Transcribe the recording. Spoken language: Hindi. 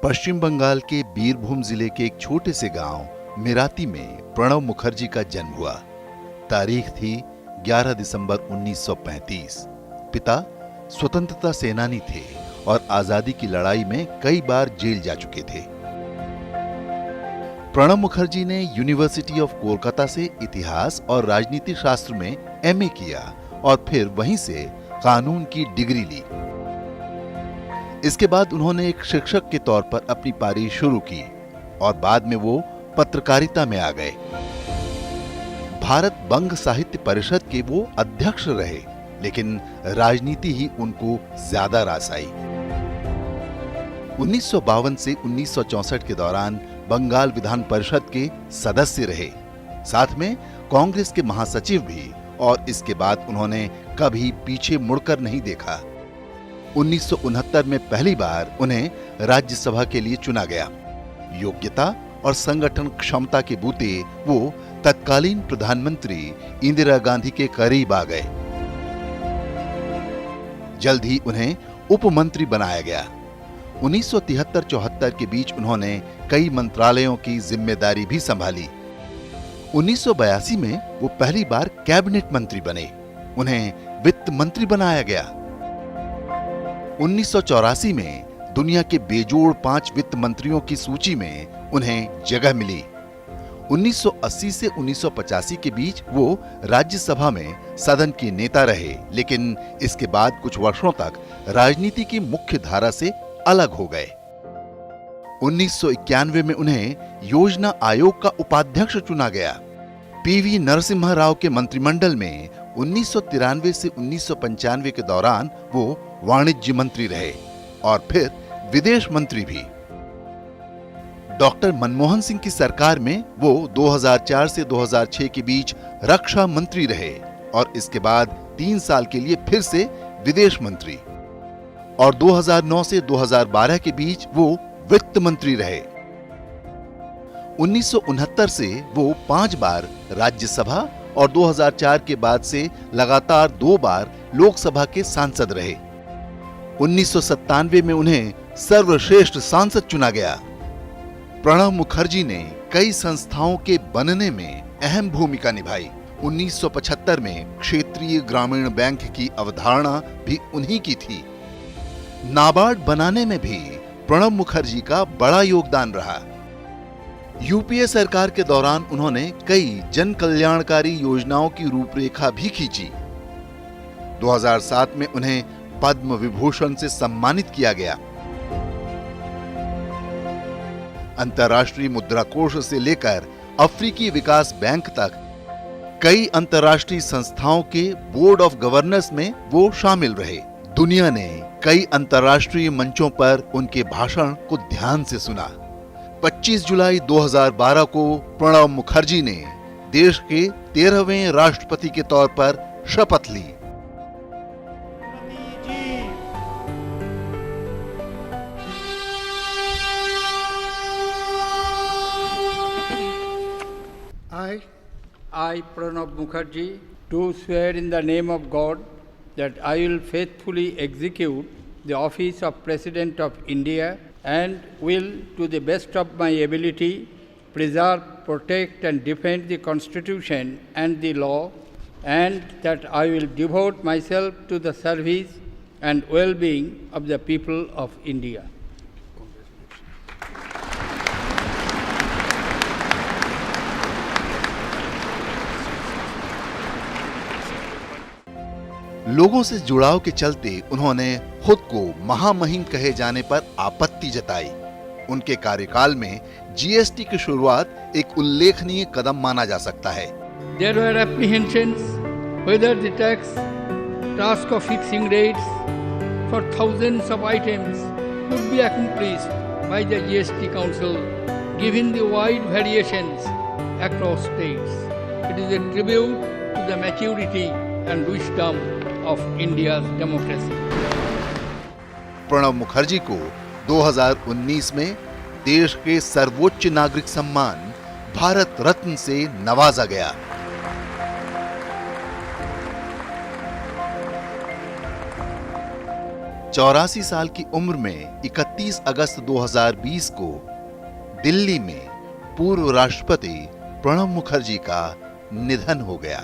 पश्चिम बंगाल के बीरभूम जिले के एक छोटे से गांव मिराती में प्रणब मुखर्जी का जन्म हुआ। तारीख थी 11 दिसंबर 1935। पिता स्वतंत्रता सेनानी थे और आजादी की लड़ाई में कई बार जेल जा चुके थे। प्रणब मुखर्जी ने यूनिवर्सिटी ऑफ कोलकाता से इतिहास और राजनीति शास्त्र में एमए किया और फिर वहीं से कानून की डिग्री ली। इसके बाद उन्होंने एक शिक्षक के तौर पर अपनी पारी शुरू की और बाद में वो पत्रकारिता में आ गए। भारत बंग साहित्य परिषद के वो अध्यक्ष रहे, लेकिन राजनीति ही उनको ज्यादा रास आई। 1952 से 1964 के दौरान बंगाल विधान परिषद के सदस्य रहे, साथ में कांग्रेस के महासचिव भी, और इसके बाद उन्होंने कभी पीछे मुड़कर नहीं देखा। 1969 में पहली बार उन्हें राज्यसभा के लिए चुना गया। योग्यता और संगठन क्षमता के बूते वो तत्कालीन प्रधानमंत्री इंदिरा गांधी के करीब आ गए। जल्द ही उन्हें उप मंत्री बनाया गया। 1973-74 के बीच उन्होंने कई मंत्रालयों की जिम्मेदारी भी संभाली। 1982 में वो पहली बार कैबिनेट मंत्री बने। उन्हें वित्त मंत्री बनाया गया। 1984 में दुनिया के बेजोड़ 5 वित्त मंत्रियों की सूची में उन्हें जगह मिली। 1980 से 1985 के बीच वो राज्यसभा में सदन के नेता रहे, लेकिन इसके बाद कुछ वर्षों तक राजनीति की मुख्य धारा से अलग हो गए। 1991 में उन्हें योजना आयोग का उपाध्यक्ष चुना गया। पीवी नरसिम्हा राव के मंत्रिमंडल में 1993 से 1995 के दौरान वो वाणिज्य मंत्री रहे और फिर विदेश मंत्री भी। डॉक्टर मनमोहन सिंह की सरकार में वो 2004 से 2006 के बीच रक्षा मंत्री रहे और इसके बाद 3 साल के लिए फिर से विदेश मंत्री, और 2009 से 2012 के बीच वो वित्त मंत्री रहे। 1969 से वो 5 बार राज्यसभा और 2004 के बाद से लगातार 2 बार लोकसभा के सांसद रहे। 1997 में उन्हें सर्वश्रेष्ठ सांसद चुना गया। प्रणब मुखर्जी ने कई संस्थाओं के बनने में अहम भूमिका निभाई। 1975 में क्षेत्रीय ग्रामीण बैंक की अवधारणा भी उन्हीं की थी। नाबार्ड बनाने में भी प्रणब मुखर्जी का बड़ा योगदान रहा। यूपीए सरकार के दौरान उन्होंने कई जन कल्याणकारी योजनाओं की रूपरेखा भी खींची। 2007 में उन्हें पद्म विभूषण से सम्मानित किया गया। अंतर्राष्ट्रीय मुद्रा कोष से लेकर अफ्रीकी विकास बैंक तक कई अंतर्राष्ट्रीय संस्थाओं के बोर्ड ऑफ गवर्नर्स में वो शामिल रहे। दुनिया ने कई अंतर्राष्ट्रीय मंचों पर उनके भाषण को ध्यान से सुना। 25 जुलाई 2012 को प्रणब मुखर्जी ने देश के 13वें राष्ट्रपति के तौर पर शपथ ली। I, Pranab Mukherjee, do swear in the name of God that I will faithfully execute the office of President of India and will, to the best of my ability, preserve, protect and defend the Constitution and the law, and that I will devote myself to the service and well-being of the people of India. लोगों से जुड़ाव के चलते उन्होंने खुद को महामहिम कहे जाने पर आपत्ति जताई। उनके कार्यकाल में जीएसटी की शुरुआत एक उल्लेखनीय कदम माना जा सकता है। There were apprehensions whether the task of fixing rates for thousands of items could be accomplished by the GST Council, given the wide variations across states. It is a tribute to the maturity and wisdom of India's democracy. Pranab Mukherjee को 2019 में देश के सर्वोच्च नागरिक सम्मान भारत रत्न से नवाजा गया। 84 साल की उम्र में 31 अगस्त 2020 को दिल्ली में पूर्व राष्ट्रपति प्रणब मुखर्जी का निधन हो गया।